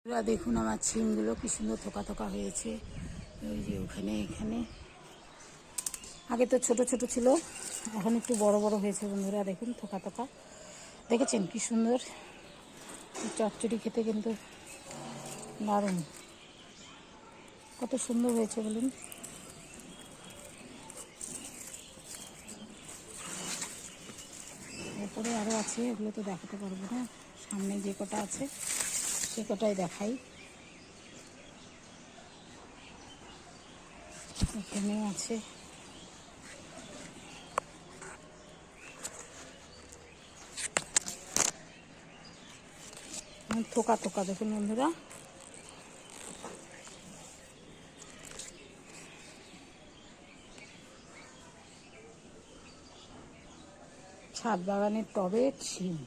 দেখুন আমার ছিমগুলো কি সুন্দর থোকা থোকা হয়েছে। ওই যে ওখানে এখানে আগে তো ছোট ছোট ছিল, এখন একটু বড় বড় হয়েছে বন্ধুরা। দেখুন থোকা থোকা, দেখেছেন কি সুন্দর। চচ্চড়ি খেতে কিন্তু দারুণ, কত সুন্দর হয়েছে বলুন। এরপরে আরও আছে, এগুলো তো দেখাতে পারবো না, সামনে যে কটা আছে সে কটাই দেখাই। এখানেও আছে, থোকা থোকা দেখুন বন্ধুরা। ছাদ বাগানের টবে শিম।